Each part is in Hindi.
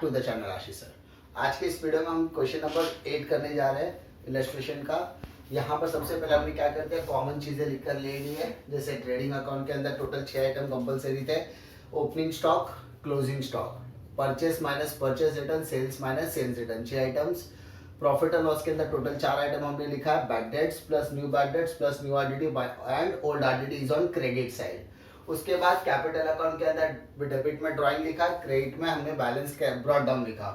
To the channel Ashish sir. आज के इस वीडियो में हम क्वेश्चन नंबर 8 करने जा रहे हैं इलस्ट्रेशन का। यहाँ पर सबसे पहले हमने क्या करते हैं, कॉमन चीज़ें लिख कर ले ली है। जैसे ट्रेडिंग अकाउंट के अंदर टोटल 6 आइटम कंपलसरी थे। Opening stock, closing stock, purchase minus purchase return, sales minus sales return, 6 items. Profit and loss के अंदर टोटल 4 आइटम हमने लिखा है। Bad debts plus new bad debts plus new RDD and old RDD is on credit side. उसके बाद कैपिटल अकाउंट के अंदर डेबिट में ड्राइंग लिखा, क्रेडिट में हमने बैलेंस ब्रॉट डाउन लिखा।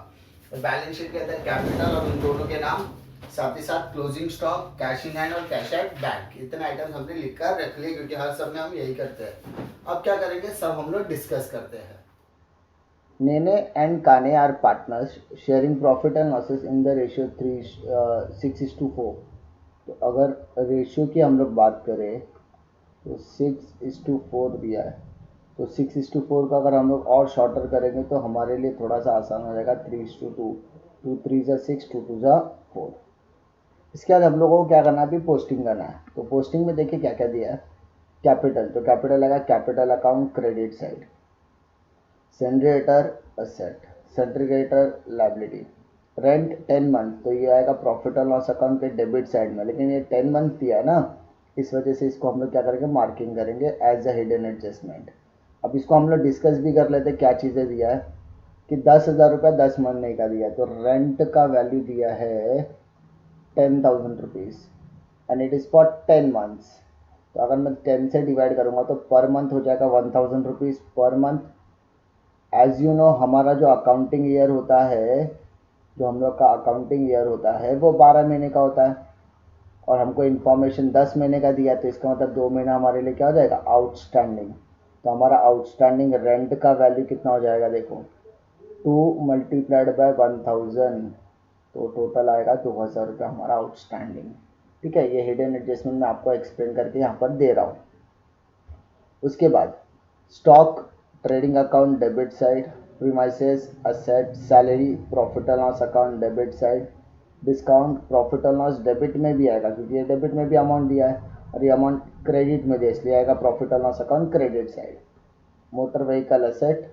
बैलेंस शीट के अंदर कैपिटल और उन दोनों के नाम, साथ ही साथ closing stock, cash in hand और कैश एट बैंक, इतने आइटम्स हमने लिख कर रख लिए क्योंकि हर सब में हम यही करते हैं। अब क्या करेंगे, सब हम लोग डिस्कस करते हैं। Nene and Kane are partners sharing profit and losses in the ratio 6:4। तो अगर रेशियो की हम लोग बात करें तो 6:4 दिया है, तो 6:4 का अगर हम लोग और शॉर्टर करेंगे तो हमारे लिए थोड़ा सा आसान हो जाएगा। 3:2, 2 3 6, 2 2 4। इसके बाद हम लोगों को क्या करना है, अभी पोस्टिंग करना है। तो पोस्टिंग में देखिए क्या क्या दिया है। कैपिटल, तो कैपिटल लगा capital account credit side, sundry debtor asset, sundry creditor liability, rent 10 month, तो ये आएगा प्रॉफिट और लॉस अकाउंट के डेबिट साइड में। लेकिन ये 10 मंथ दिया है ना, इस वजह से इसको हम लोग क्या करेंगे, मार्किंग करेंगे एज अ हिडन एडजस्टमेंट। अब इसको हम लोग डिस्कस भी कर लेते क्या चीज़ें दिया है कि 10,000 रुपये 10 महीने का दिया है। तो रेंट का वैल्यू दिया है 10,000 rupees and it is for 10 months. तो अगर मैं 10 से डिवाइड करूँगा तो पर मंथ हो जाएगा 1,000 rupees per month. As you know, हमारा जो अकाउंटिंग ईयर होता है, जो हम लोग का अकाउंटिंग ईयर होता है वो 12 महीने का होता है और हमको इन्फॉर्मेशन 10 महीने का दिया, तो इसका मतलब 2 महीना हमारे लिए क्या हो जाएगा, आउटस्टैंडिंग। तो हमारा आउटस्टैंडिंग रेंट का वैल्यू कितना हो जाएगा, देखो 2 मल्टीप्लाइड बाय 1,000, तो टोटल आएगा 2,000 रुपये हमारा आउटस्टैंडिंग। ठीक है, ये हिडन एडजस्टमेंट मैं आपको एक्सप्लेन करके यहाँ पर दे रहा हूँ। उसके बाद stock, trading account debit side, premises asset, salary profit and loss account debit side, discount profit and loss debit में भी आएगा क्योंकि ये डेबिट में भी अमाउंट दिया है और ये अमाउंट क्रेडिट में दिया, इसलिए आएगा profit and loss account credit side. Motor vehicle asset,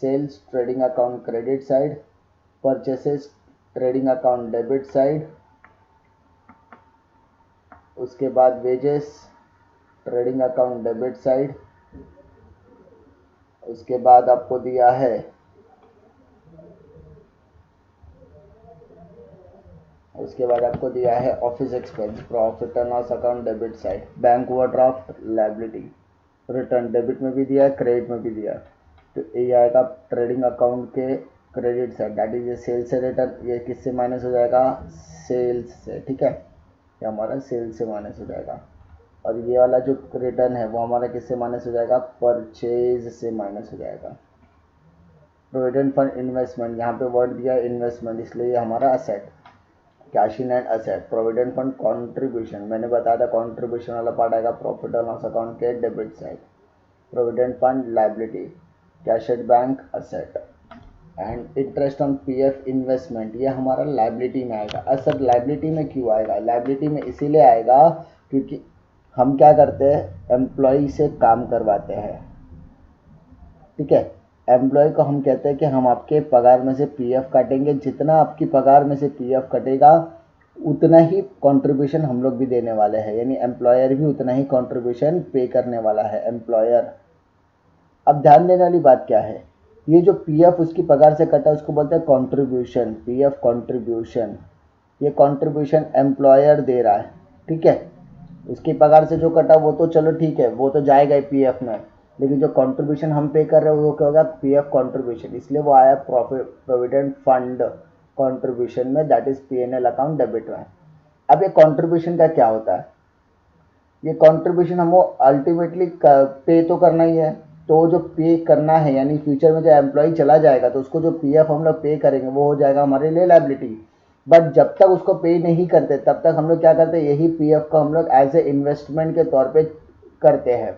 sales trading account credit side, purchases trading account debit side. उसके बाद wages trading account debit side. उसके बाद आपको दिया है office expense profit and loss account debit side, bank overdraft liability, return debit में भी दिया है क्रेडिट में भी दिया है। तो ये आएगा ट्रेडिंग अकाउंट के क्रेडिट साइड, दैट इज ये सेल्स से रिटर्न, ये किससे माइनस हो जाएगा, सेल्स से। ठीक है, ये हमारा सेल्स से माइनस हो जाएगा। और ये वाला जो रिटर्न है वो हमारा किससे माइनस हो जाएगा, परचेज से माइनस हो जाएगा। प्रोविडेंट फंड इन्वेस्टमेंट, यहाँ पे वर्ड दिया है इन्वेस्टमेंट, इसलिए हमारा asset, cash in and asset. Provident fund contribution, मैंने बताया था कंट्रीब्यूशन वाला पार्ट आएगा प्रॉफिट एंड लॉस अकाउंट के debit side. Provident fund liability, cash at bank asset and interest on PF investment, ये हमारा लायबिलिटी में आएगा। असेट लायबिलिटी में क्यों आएगा, लायबिलिटी में इसीलिए आएगा क्योंकि हम क्या करते हैं, एम्प्लॉय से काम करवाते हैं। ठीक है, एम्प्लॉय को हम कहते हैं कि हम आपके पगार में से पीएफ काटेंगे, जितना आपकी पगार में से पीएफ कटेगा उतना ही कंट्रीब्यूशन हम लोग भी देने वाले हैं, यानी एम्प्लॉयर भी उतना ही कंट्रीब्यूशन पे करने वाला है, एम्प्लॉयर। अब ध्यान देने वाली बात क्या है, ये जो पीएफ उसकी पगार से कटा उसको बोलते हैं कंट्रीब्यूशन, पीएफ कंट्रीब्यूशन। ये कंट्रीब्यूशन एम्प्लॉयर दे रहा है। ठीक है, उसकी पगार से जो कटा वो तो चलो ठीक है, वो तो जाएगा ही पीएफ में, लेकिन जो कंट्रीब्यूशन हम पे कर रहे हैं वो क्या होगा, पीएफ कंट्रीब्यूशन, इसलिए वो आया प्रोविडेंट फंड कंट्रीब्यूशन में, that is PNL account debit में। अब ये कंट्रीब्यूशन का क्या होता है, ये कंट्रीब्यूशन हमको अल्टीमेटली पे तो करना ही है, तो जो पे करना है यानी फ्यूचर में जो एम्प्लॉय चला जाएगा तो उसको जो पीएफ हम लोग पे करेंगे वो हो जाएगा हमारे लिए लायबिलिटी। बट जब तक उसको पे नहीं करते तब तक हम लोग क्या करते हैं, यही पीएफ को हम लोग एज ए इन्वेस्टमेंट के तौर पे करते हैं।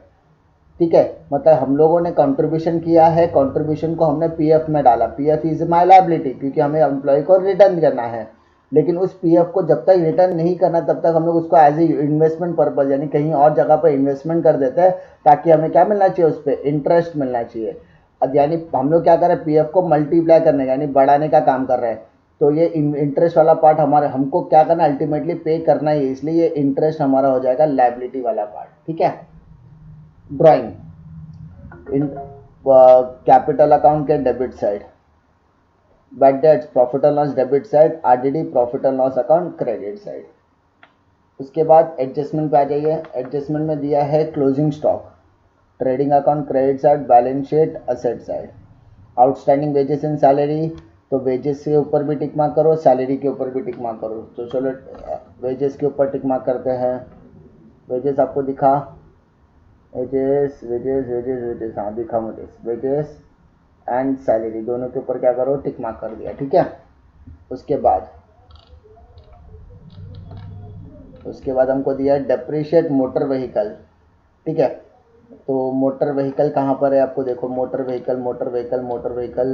ठीक है, मतलब हम लोगों ने कंट्रीब्यूशन किया है, कंट्रीब्यूशन को हमने पीएफ में डाला, पीएफ इज माय लायबिलिटी क्योंकि हमें एम्प्लॉय को रिटर्न करना है। लेकिन उस पीएफ को जब तक रिटर्न नहीं करना तब तक हम लोग उसको एज ए इन्वेस्टमेंट पर्पज यानी कहीं और जगह पर इन्वेस्टमेंट कर देते हैं ताकि हमें क्या मिलना चाहिए, उस पर इंटरेस्ट मिलना चाहिए। अब यानी हम लोग क्या कर रहे हैं, पीएफ को मल्टीप्लाई करने का यानी बढ़ाने का काम कर रहे हैं। तो ये इंटरेस्ट वाला पार्ट हमारे हमको क्या करना है, अल्टीमेटली पे करना ही है, इसलिए ये इंटरेस्ट हमारा हो जाएगा लायबिलिटी वाला पार्ट। ठीक है, ड्राइंग इन कैपिटल अकाउंट के debit side, bad debts profit and loss debit side, RDD profit and loss account credit side. उसके बाद एडजस्टमेंट पे आ जाइए। एडजस्टमेंट में दिया है closing stock, trading account credit side, balance sheet asset side, outstanding wages and salary, तो वेजेस के ऊपर भी टिक मार्क करो, सैलरी के ऊपर भी टिक मार्क करो। तो चलो वेजेस के ऊपर टिक मार्क करते हैं। वेजेस आपको दिखा, वेजेस वेजेस वेजेस वेजेस, हाँ दिखा मुझे, वेजेस एंड सैलरी दोनों के ऊपर क्या करो, टिक मार्क कर दिया। ठीक है, उसके बाद हमको दिया है डेप्रिशिएट मोटर व्हीकल। ठीक है, तो मोटर व्हीकल कहाँ पर है, आपको देखो motor vehicle motor vehicle motor vehicle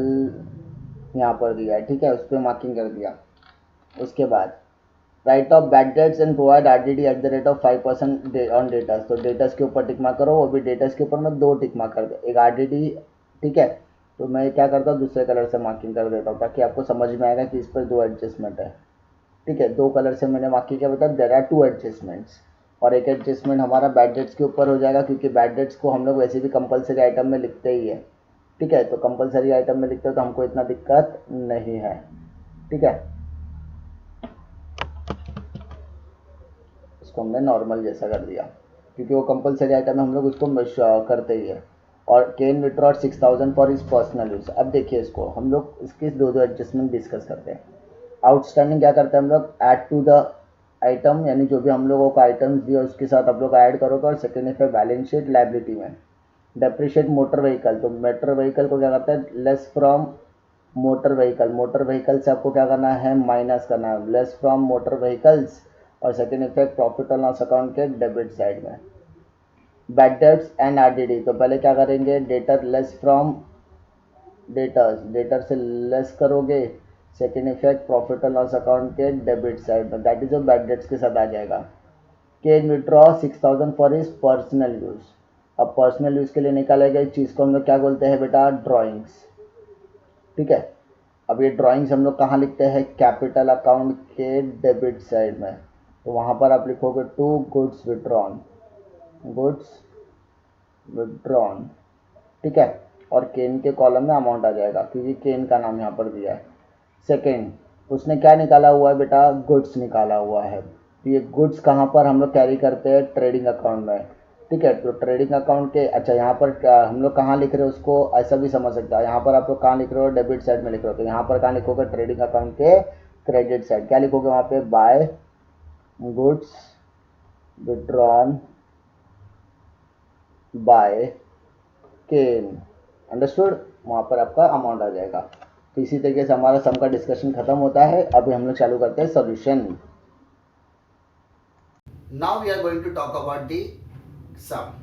यहाँ पर दिया है। ठीक है, उस पर मार्किंग कर दिया। उसके बाद right of bad debts and provide RDD at the rate of 5% on datas, तो डेटास के ऊपर टिक मार्क करो, वो भी डेटास के ऊपर मैं 2 टिक मार्क कर दे, एक आरडीडी। ठीक है, तो मैं क्या करता हूँ, दूसरे कलर से मार्किंग कर देता हूँ ताकि आपको समझ में आएगा कि इस पर 2 एडजस्टमेंट है। ठीक है, 2 कलर से मैंने मार्किंग किया, मतलब देयर आर 2 एडजस्टमेंट्स, और एक एडजस्टमेंट हमारा बैड डेट्स के ऊपर हो जाएगा क्योंकि बैड डेट्स को हम लोग वैसे भी कंपलसरी आइटम में लिखते ही है। ठीक है, तो कंपलसरी आइटम में लिखते हो तो हमको इतना दिक्कत नहीं है। ठीक है, इसको हमने नॉर्मल जैसा कर दिया क्योंकि वो कंपलसरी आइटम है, हम लोग उसको करते ही है। और can withdraw 6000 for is personal use. अब देखिए इसको हम लोग इसके 2 एडजस्टमेंट डिस्कस करते हैं। आउटस्टैंडिंग क्या करते हैं हम लोग, ऐड टू द आइटम, यानी जो भी हम लोगों को आइटम्स दिए उसके साथ आप लोग ऐड करोगे, और second effect balance sheet liability में। डेप्रिशिएट मोटर व्हीकल, तो मोटर व्हीकल को क्या करता है, less from motor vehicle, motor vehicle से आपको क्या करना है, माइनस करना है, लेस फ्रॉम मोटर व्हीकल्स, और second effect profit and loss account के डेबिट साइड में। बैड डेट्स एंड आरडीडी, तो पहले क्या करेंगे, debtor less from debtors, debtor से लेस करोगे, second effect profit and loss account के डेबिट साइड में, दैट इज जो बैड डेट्स के साथ आ जाएगा। Can withdraw 6000 for is personal use, अब पर्सनल यूज के लिए निकालेगा इस चीज़ को हम लोग क्या बोलते हैं बेटा, ड्राइंग्स। ठीक है, अब ये ड्राइंग्स हम लोग कहाँ लिखते हैं, कैपिटल अकाउंट के डेबिट साइड में, तो वहाँ पर आप लिखोगे to goods withdrawn, goods withdrawn. ठीक है, और केन के कॉलम में अमाउंट आ जाएगा क्योंकि केन का नाम यहाँ पर दिया है। सेकेंड, उसने क्या निकाला हुआ है बेटा, गुड्स निकाला हुआ है, तो ये गुड्स कहाँ पर हम लोग कैरी करते हैं, ट्रेडिंग अकाउंट में। ठीक है, तो ट्रेडिंग अकाउंट के, अच्छा यहाँ पर हम लोग कहाँ लिख रहे हैं उसको, ऐसा भी समझ सकता है, यहाँ पर आप लोग कहाँ लिख रहे हो, डेबिट साइड में लिख रहे हो, तो यहाँ पर कहाँ लिखोगे, ट्रेडिंग अकाउंट के क्रेडिट साइड, क्या लिखोगे वहाँ पे, by goods withdrawn by cane, understood, वहाँ पर आपका अमाउंट आ जाएगा। तो इसी तरीके से हमारा सम का डिस्कशन खत्म होता है। अभी हम लोग चालू करते हैं solution. Now we are going to talk about the sum.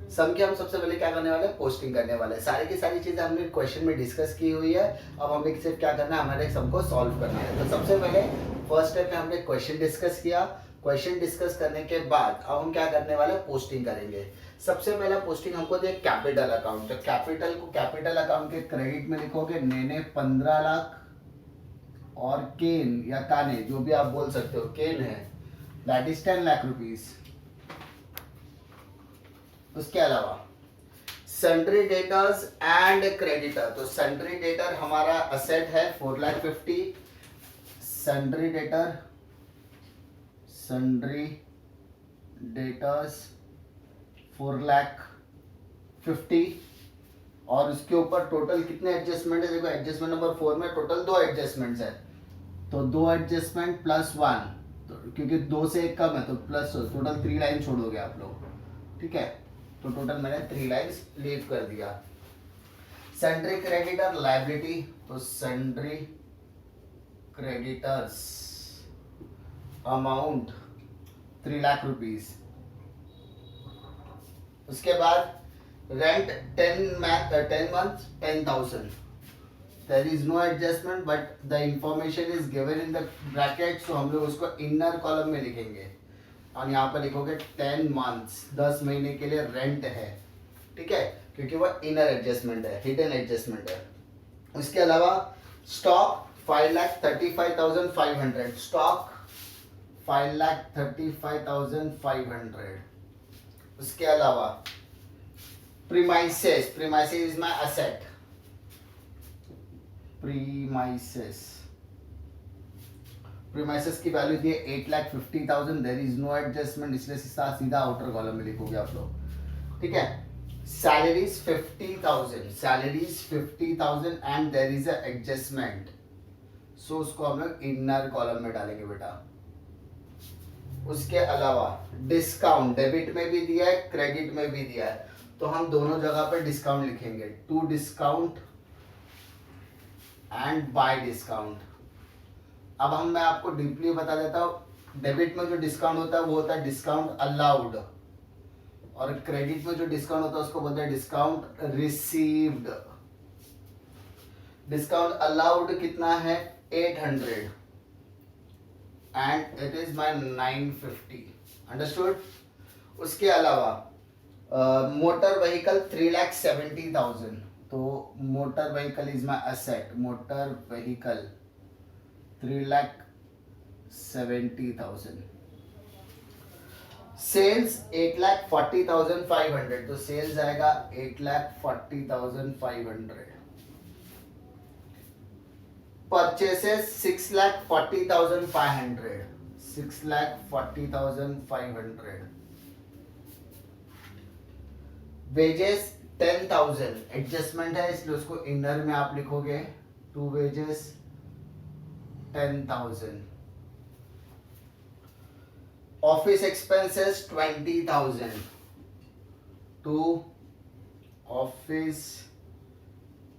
Sum के हम सबसे पहले क्या करने वाले हैं, पोस्टिंग करने वाले हैं। सारी की सारी चीजें हमने क्वेश्चन में डिस्कस की हुई है, अब हमें सिर्फ क्या करना है, हमारे सम को सॉल्व करना है। तो सबसे पहले फर्स्ट स्टेप में हमने क्वेश्चन डिस्कस किया, क्वेश्चन डिस्कस करने के बाद अब हम क्या करने वाले, पोस्टिंग करेंगे। सबसे पहला पोस्टिंग हमको दिया कैपिटल अकाउंट, तो कैपिटल को कैपिटल अकाउंट के क्रेडिट में लिखोगे नेने 15 लाख, और केन या काने जो भी आप बोल सकते हो, केन है दैट इज 10 लाख रुपीज। उसके अलावा सन्ड्री डेटर्स एंड क्रेडिटर, तो सन्ड्री डेटर हमारा असेट है 4,50,000, सन्ड्री डेटर, सन्ड्री डेटर्स 4,50,000, और उसके ऊपर टोटल कितने एडजस्टमेंट है, देखो एडजस्टमेंट नंबर 4 में टोटल 2 एडजस्टमेंट्स है, तो 2 एडजस्टमेंट प्लस 1, तो क्योंकि 2 से 1 कम है तो प्लस, टोटल 3 लाइन छोड़ोगे आप लोग। ठीक है, तो टोटल मैंने 3 लाइन्स लीव कर दिया। सन्ड्री क्रेडिटर लायबिलिटी, तो sundry creditors amount 3 lakh rupees. उसके बाद rent 10 months 10,000, there is no adjustment but the information is given in the bracket, so हम लोग उसको इनर कॉलम में लिखेंगे, और यहाँ पर लिखोगे 10 months 10 महीने के लिए रेंट है। ठीक है, क्योंकि वो इनर एडजस्टमेंट है, हिडन एडजस्टमेंट है। उसके अलावा स्टॉक 5,35,500, स्टॉक 5,35,500। उसके अलावा premises, premises is my asset, premises की वैल्यू दी है 8,50,000, देयर इज नो एडजस्टमेंट, इसलिए सीधा आउटर कॉलम में लिखोगे आप लोग, ठीक है। Salaries 50,000, salaries 50,000 and there is a adjustment, so उसको हम लोग इनर कॉलम में डालेंगे बेटा। उसके अलावा डिस्काउंट डेबिट में भी दिया है, क्रेडिट में भी दिया है, तो हम दोनों जगह पर डिस्काउंट लिखेंगे, to discount and by discount. अब मैं आपको डीपली बता देता हूँ, डेबिट में जो डिस्काउंट होता है वो होता है डिस्काउंट अलाउड, और क्रेडिट में जो डिस्काउंट होता है उसको बोलते हैं डिस्काउंट रिसीव्ड। डिस्काउंट अलाउड कितना है 800 and it is my 950, understood. उसके अलावा मोटर व्हीकल 3,70,000, तो motor vehicle is my asset, motor vehicle 3,70,000। Sales 8,40,500, तो सेल्स आएगा 8,40,500। परचेसेस 6,40,500, 6,40,500। वेजेस 10,000, एडजस्टमेंट है इसलिए उसको इनर में आप लिखोगे, to wages 10,000। Office expenses 20,000, to office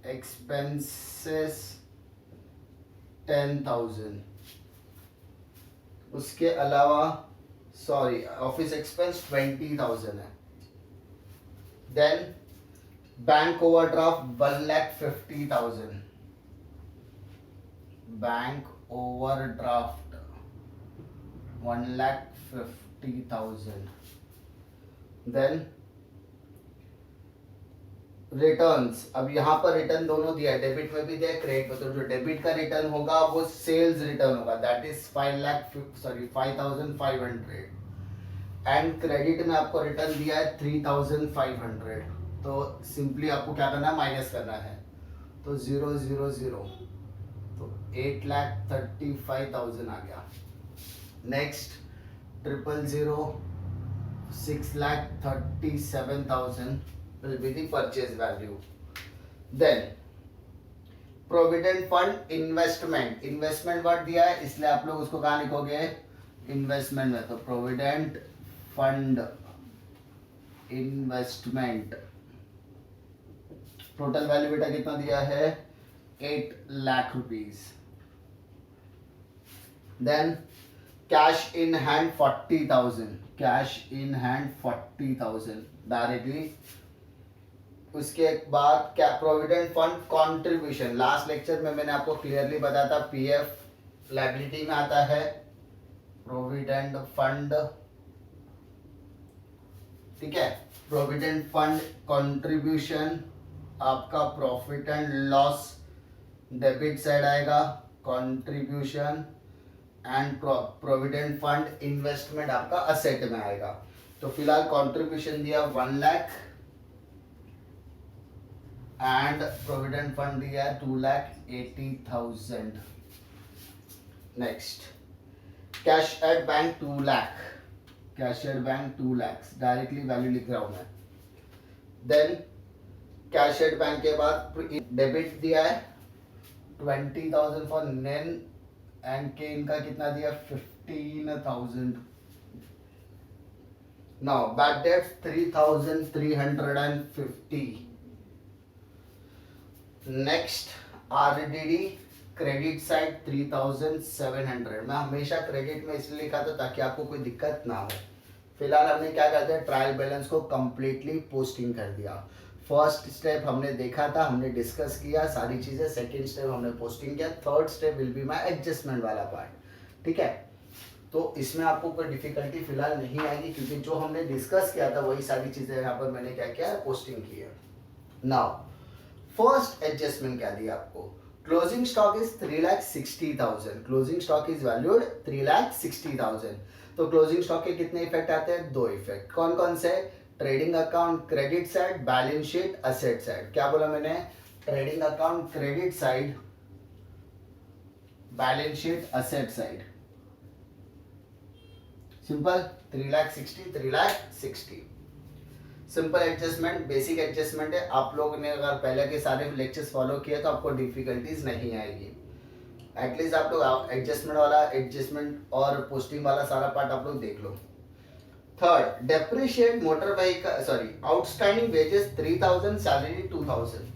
expenses 10,000। उसके अलावा सॉरी ऑफिस एक्सपेंस 20,000 है। Then bank overdraft 1,50,000, bank overdraft 1,50,000। Then returns, अब यहाँ पर रिटर्न दोनों दिया है, डेबिट में भी दिया है, क्रेडिट में, तो जो डेबिट का रिटर्न होगा वो सेल्स रिटर्न होगा, दैट इज 5,500 एंड क्रेडिट में आपको रिटर्न दिया है 3,500, तो सिंपली आपको क्या करना है, माइनस करना है, तो 0,0,0, तो 8,35,000 आ गया। Next 0,000, 6,37,000 will be the purchase value. Then provident fund investment, investment word दिया है इसलिए आप लोग उसको कहाँ लिखोगे, इन्वेस्टमेंट में, तो provident fund investment. Total value बेटा कितना दिया है 8 lakh rupees. Then cash in hand 40,000, cash in hand 40,000 directly. उसके बाद क्या, provident fund contribution, last lecture में मैंने आपको क्लियरली बताया था, पीएफ लायबिलिटी में आता है, प्रोविडेंट फंड, ठीक है। प्रोविडेंट फंड कंट्रीब्यूशन आपका profit and loss debit side आएगा, contribution and provident fund investment आपका असेट में आएगा। तो फिलहाल कंट्रीब्यूशन दिया 1 लाख एंड प्रोविडेंट फंड दिया है 2,80,000। Next cash at bank 2 lakh, cash at bank 2 lakh, directly value लिख रहा हूं मैं। देन कैश एट बैंक के बाद डेबिट दिया है 20,000 फॉर नेन एंड के, इनका कितना दिया 15,000। Now bad debts 3,350। Next RDD credit side 3,700। मैं हमेशा क्रेडिट में इसलिए लिखा था ताकि आपको कोई दिक्कत ना हो। फिलहाल हमने क्या करते हैं, ट्रायल बैलेंस को कंप्लीटली पोस्टिंग कर दिया। फर्स्ट स्टेप हमने देखा था, हमने डिस्कस किया सारी चीजें, सेकंड स्टेप हमने पोस्टिंग किया, third step will be my adjustment वाला पार्ट, ठीक है। तो इसमें आपको कोई डिफिकल्टी फिलहाल नहीं आएगी क्योंकि जो हमने डिस्कस किया था वही सारी चीजें यहाँ पर मैंने क्या किया है, पोस्टिंग की है। नाउ फर्स्ट एडजस्टमेंट क्या दिया आपको, closing stock is 3,60,000, closing stock is valued 3,60,000। तो क्लोजिंग स्टॉक के कितने इफेक्ट आते हैं, दो इफेक्ट। कौन कौन से, trading account credit side, balance sheet asset side. क्या बोला मैंने, trading account credit side, balance sheet asset side. Simple, 3,60,000 3,60,000। Simple adjustment, basic adjustment है। आप लोगों ने अगर पहले के सारे लेक्चर्स फॉलो किए तो आपको डिफिकल्टीज नहीं आएगी। एटलीस्ट आप लोग एडजस्टमेंट वाला, एडजस्टमेंट और पोस्टिंग वाला सारा पार्ट आप लोग देख लो। Third, depreciate motor vehicle, sorry, outstanding wages 3,000, salary 2,000।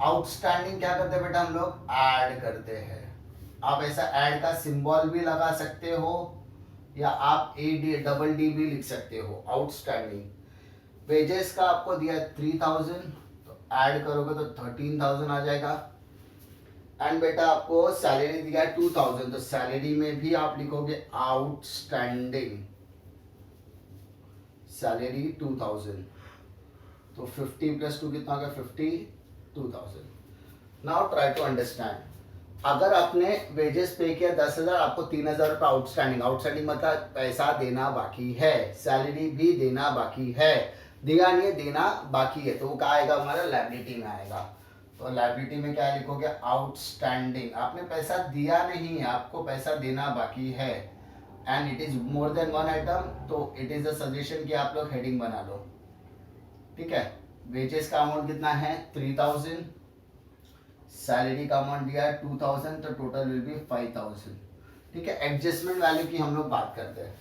Outstanding क्या करते हैं बेटा, हम लोग ऐड करते हैं। आप ऐसा ऐड का सिंबल भी लगा सकते हो या आप डबल डी भी लिख सकते हो। आउटस्टैंडिंग वेजेस का आपको दिया 3,000, तो ऐड करोगे तो 13,000 आ जाएगा। एंड बेटा आपको सैलरी दिया 2,000, तो सैलरी में भी आप लिखोगे आउटस्टैंडिंग सैलरी 2,000। तो 50 + 2 कितना होगा, 52,000। नाउ ट्राई टू अंडरस्टैंड, अगर आपने वेजेस पे किया 10,000, आपको 3,000 रुपये आउटस्टैंडिंग, आउटस्टैंडिंग मतलब पैसा देना बाकी है, सैलरी भी देना बाकी है, दिया नहीं है देना बाकी है, तो वो कहाँ आएगा, हमारा लायबिलिटी में आएगा। तो लायबिलिटी में क्या लिखोगे, आउटस्टैंडिंग। आपने पैसा दिया नहीं है, आपको पैसा देना बाकी है, and it is more than one item, तो इट इज अ सजेशन कि आप लोग हेडिंग बना लो। ठीक है, वेजेस का अमाउंट कितना है 3,000, सैलरी का अमाउंट दिया है 2,000, तो टोटल विल बी 5,000। ठीक है, एडजस्टमेंट वैल्यू की हम लोग बात करते हैं।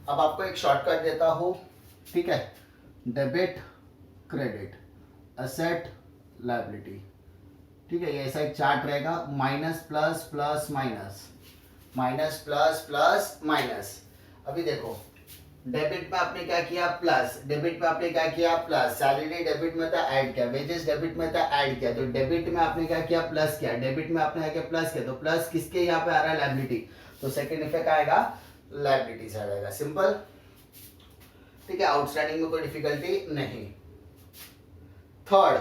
अब आपको एक शॉर्टकट देता हूँ, ठीक है, डेबिट क्रेडिट असेट लायबिलिटी। ठीक है, ये ऐसा एक चार्ट रहेगा, minus plus plus minus, minus plus plus minus. अभी देखो, डेबिट में आपने क्या किया प्लस, डेबिट में आपने क्या किया प्लस, सैलरी डेबिट में था ऐड किया, वेजेस डेबिट में था ऐड किया, तो डेबिट में आपने क्या किया प्लस किया, डेबिट में आपने क्या किया प्लस किया, तो प्लस किसके यहाँ पे आ रहा है, लायबिलिटी, तो सेकंड इफेक्ट आएगा लायबिलिटी से आएगा। सिंपल, ठीक है, आउटस्टैंडिंग में कोई डिफिकल्टी नहीं। Third,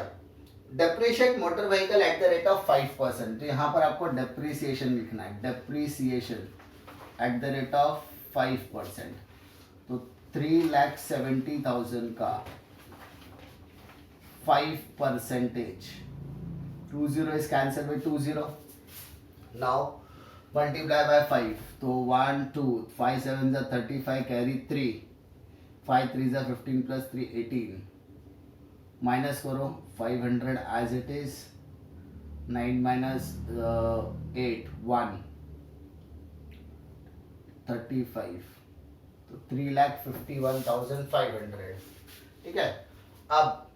depreciate motor vehicle at the rate of 5%, तो यहाँ पर आपको डेप्रिसिएशन लिखना है, depreciation at the rate of 5%। तो 3,70,000 का 5%, 20 is cancelled by 20, now multiply by 5, तो 1 2 5 7 is 35, carry 3, 5 3 is 15 plus 3 18, minus करो 500 as it is, 9 minus 8 1 35, तो 3,51,500। ठीक है, अब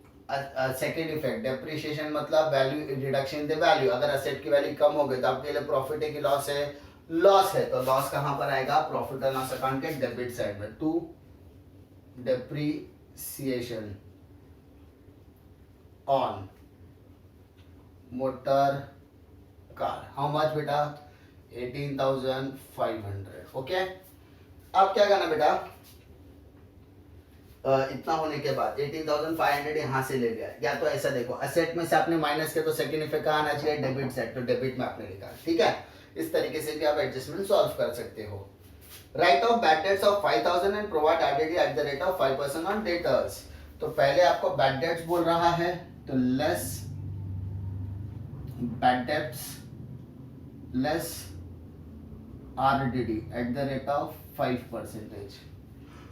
सेकेंड इफेक्ट, डेप्रिसिएशन मतलब value reduction in the value. अगर असेट की वैल्यू कम हो गई तो आपके लिए प्रॉफिट है कि लॉस है, लॉस है, तो लॉस कहां पर आएगा, प्रॉफिट एंड लॉस अकाउंट के डेबिट साइड में। To depreciation on motor car, how much बेटा, 18,500। ओके, अब क्या करना बेटा, इतना होने के बाद 18,500 यहाँ से ले लिया, या तो ऐसा देखो, असेट में से आपने माइनस किया तो सेकंड इफेक्ट कहाँ आना चाहिए, डेबिट साइड, तो डेबिट में आपने लिखा। ठीक है, इस तरीके से भी आप एडजस्टमेंट सॉल्व कर सकते हो। Right of bad debts of 5,000 and provide IDD at the rate of 5% on debtors. तो पहले आपको बैड डेट्स बोल रहा है, तो less bad debts less RDD at the rate of 5%।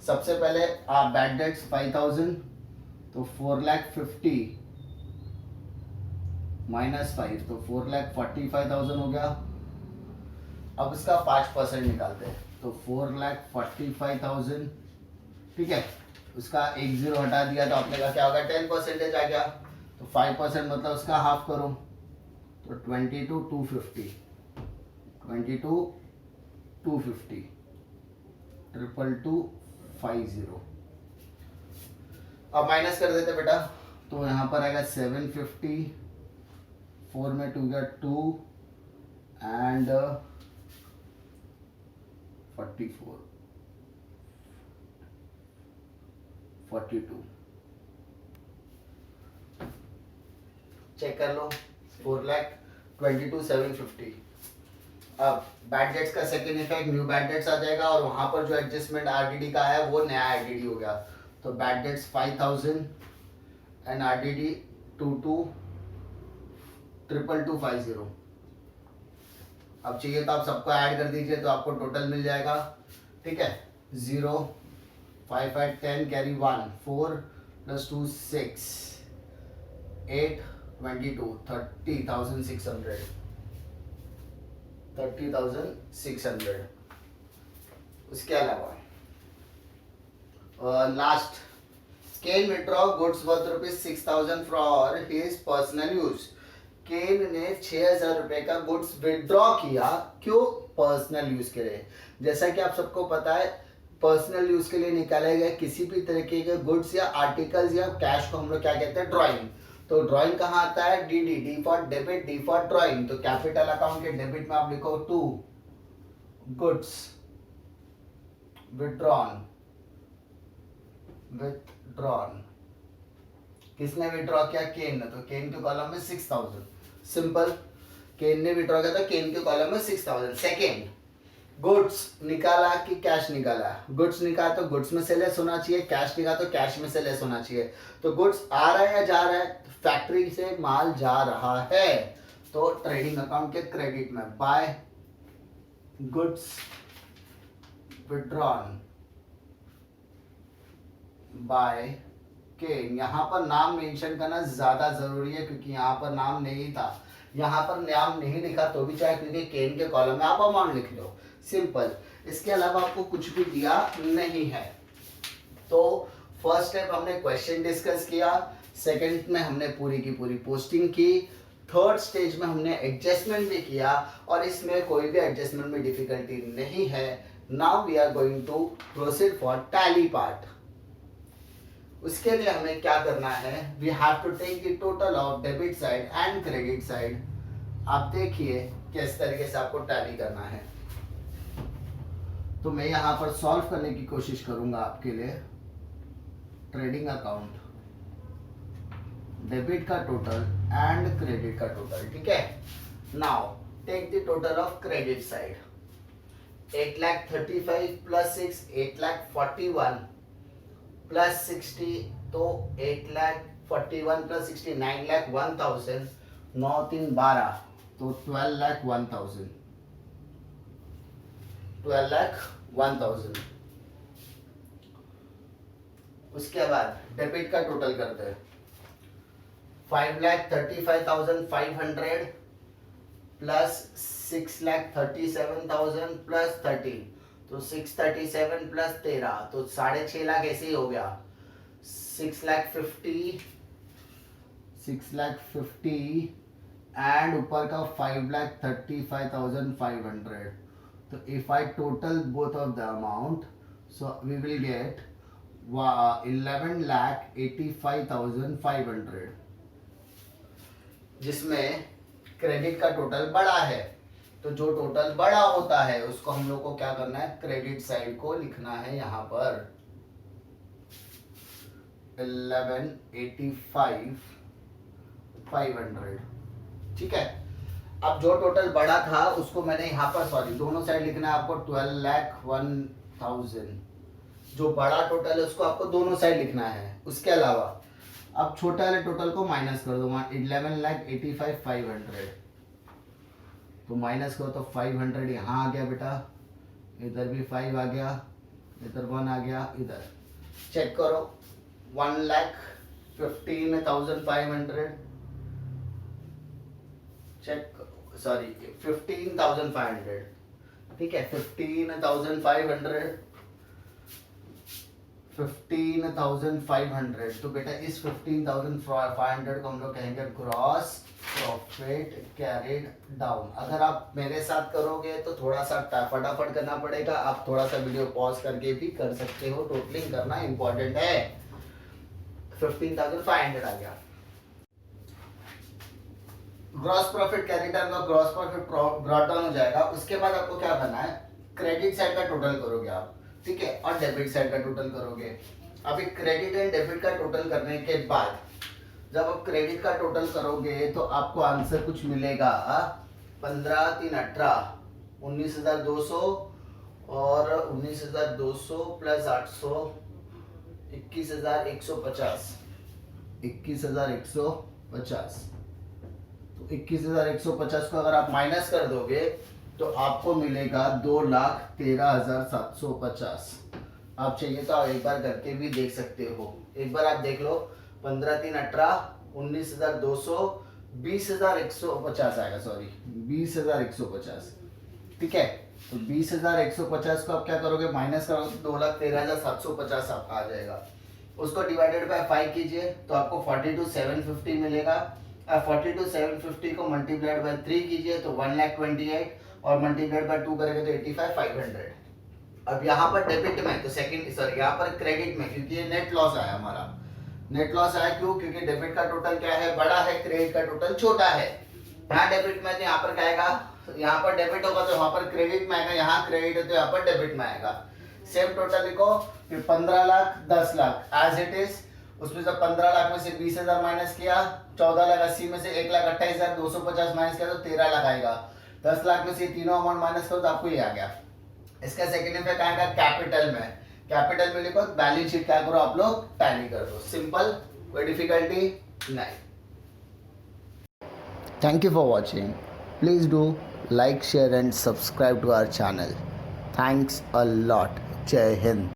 सबसे पहले आप बैड डेट्स 5,000, तो 4,50,000 माइनस 5, तो 4,45,000 हो गया। अब इसका 5% निकालते हैं, तो 4,45,000। ठीक है, उसका एक जीरो हटा दिया तो आपने का क्या होगा, 10% आ गया, तो 5% मतलब उसका हाफ करो, तो 22,250, 22,250, 22250। अब माइनस कर देते बेटा, तो यहाँ पर आएगा 750, 4 में 2 गया 2 एंड 44 42। चेक कर लो 4,22,750। अब बैड डेट्स का second effect new bad debts आ जाएगा और वहां पर जो एडजस्टमेंट आरडीडी का है वो नया आरडीडी हो गया। तो बैड डेट्स 5,000 एंड आरडीडी 22,22,50। अब चाहिए तो आप सबको ऐड कर दीजिए तो आपको टोटल मिल जाएगा। ठीक है 0 5 8 10 कैरी 1 4 + 2 6 8 22 30,600 30,600। उसके अलावा last Ken withdraw goods worth ₹6,000 for his personal use. Ken ने 6,000 रुपए का गुड्स विड्रॉ किया, क्यों? पर्सनल यूज के लिए। जैसा कि आप सबको पता है पर्सनल यूज के लिए निकाले गए किसी भी तरीके के गुड्स या आर्टिकल्स या कैश को हम लोग क्या कहते हैं? ड्राइंग। तो ड्राइंग कहाँ आता है? DD, D for debit, D for drawing. तो कैपिटल अकाउंट के डेबिट में आप लिखो टू गुड्स विड्रॉन, विथड्रॉन। किसने विड्रॉ किया? केन ने। तो केन के कॉलम में 6,000। सिंपल, केन ने विड्रॉ किया था, केन के कॉलम में 6,000। सेकेंड, गुड्स निकाला कि कैश निकाला? गुड्स निकाला तो गुड्स में से लेस होना चाहिए, कैश निकाला तो कैश में से लेस होना चाहिए। तो गुड्स आ रहा है या जा रहा है? फैक्ट्री से माल जा रहा है तो ट्रेडिंग अकाउंट के क्रेडिट में बाय गुड्स विड्रॉन बाय केन। यहां पर नाम मेंशन करना ज्यादा जरूरी है क्योंकि यहां पर नाम नहीं था। यहां पर नाम नहीं लिखा तो भी चाहे क्योंकि केन के कॉलम में आप अमाउंट लिख लो, सिंपल। इसके अलावा आपको कुछ भी दिया नहीं है। तो फर्स्ट स्टेप हमने क्वेश्चन डिस्कस किया, सेकंड में हमने पूरी की पूरी पोस्टिंग की, थर्ड स्टेज में हमने एडजस्टमेंट भी किया और इसमें कोई भी एडजस्टमेंट में डिफिकल्टी नहीं है। Now we are going to proceed for tally part. उसके लिए हमें क्या करना है? We have to take the total of debit side and credit side. आप देखिए किस तरीके से आपको टैली करना है। तो मैं यहां पर सॉल्व करने की कोशिश करूंगा आपके लिए। ट्रेडिंग अकाउंट, डेबिट का टोटल एंड क्रेडिट का टोटल, ठीक है। Now take the total of credit side. 8,35,000 plus 6 8,41,000 plus 60, तो 8,41,000 प्लस 60 9,01,000, 9 3 12, तो 12,01,000, 12,01,000। उसके बाद डेबिट का टोटल करते हैं। 5,35,500 प्लस 6,37,000 प्लस 13, तो 637 प्लस 13, तो 6.5 लाख ऐसे ही हो गया। 6,50 एंड ऊपर का 5,35,500। तो if I total both of the amount, so we will get 11,85,500, जिसमें क्रेडिट का टोटल बड़ा है। तो जो टोटल बड़ा होता है उसको हम लोग को क्या करना है? क्रेडिट साइड को लिखना है यहां पर 11,85,500, ठीक है। अब जो टोटल बड़ा था उसको मैंने यहाँ पर, सॉरी दोनों साइड लिखना है आपको 12,01,000। जो बड़ा टोटल है उसको आपको दोनों साइड लिखना है। उसके अलावा अब छोटे वाले टोटल को माइनस कर दो, 11,85,500। तो माइनस करो तो 500 यहाँ आ गया बेटा, इधर भी 5 आ गया, इधर 1 आ गया, इधर चेक करो 1,15,500 चेक, सॉरी 15,500, ठीक है। 15,500। तो बेटा इस 15,500 को हम लोग कहेंगे ग्रॉस प्रॉफिट कैरिड डाउन। अगर आप मेरे साथ करोगे तो थोड़ा सा फटाफट करना पड़ेगा, आप थोड़ा सा वीडियो पॉज करके भी कर सकते हो, टोटलिंग करना इंपॉर्टेंट है। 15,500 आ गया। ग्रॉस प्रॉफिट कैरिड डाउन का ग्रॉस प्रॉफिट ब्रॉट डाउन हो जाएगा। उसके बाद आपको क्या करना है? क्रेडिट साइड का टोटल करोगे आप, ठीक है, और डेबिट साइड का टोटल करोगे। अभी क्रेडिट एंड डेबिट का टोटल करने के बाद जब आप क्रेडिट का टोटल करोगे तो आपको आंसर कुछ मिलेगा 15 3 18 19,200 और 19,200 प्लस 800 21,150 21,150। तो 21,150 को अगर आप माइनस कर दोगे तो आपको मिलेगा 2,13,750। आप चाहिए तो आप एक बार करके भी देख सकते हो। एक बार आप देख लो 15 3 18 19,200 20,150 आएगा, सॉरी 20,150। ठीक है, तो 20,150 को आप क्या करोगे, माइनस करोगे 2,13,750 आपका आ जाएगा। उसको डिवाइडेड बाय 5 कीजिए तो आपको 42,750 मिलेगा। 42,750 को मल्टीप्लाइड बाय 3 कीजिए तो 1,28,000 और मल्टीप्लाइड बाय 2 करेंगे तो 85,500। अब यहाँ पर डेबिट में तो सेकंड, सॉरी यहाँ पर क्रेडिट में, क्योंकि ये नेट लॉस आया हमारा। नेट लॉस आया क्यों? क्योंकि डेबिट का टोटल क्या है, बड़ा है, क्रेडिट का टोटल छोटा है। यहाँ डेबिट में तो यहाँ पर क्या आएगा, यहाँ पर डेबिट होगा तो यहाँ पर क्रेडिट में आएगा, यहाँ क्रेडिट है तो यहाँ पर डेबिट में आएगा। सेम टोटल लिखो, फिर 15 lakh 10 lakh as it is. उसमें से 15 लाख में से 20,000 माइनस किया, 14,80,000 में से 1,28,250 माइनस किया तो 13 लाख आएगा। 10 लाख में से तीनों अमाउंट माइनस करो तो आपको ये आ गया। इसका सेकंड इफेक्ट आएगा कैपिटल में। कैपिटल में लिखो, बैलेंस शीट क्या करो आप लोग, टैली कर दो। सिंपल, कोई डिफिकल्टी नहीं। Thank you for watching. Please do like, share and subscribe to our channel. Thanks a lot. Jai Hind.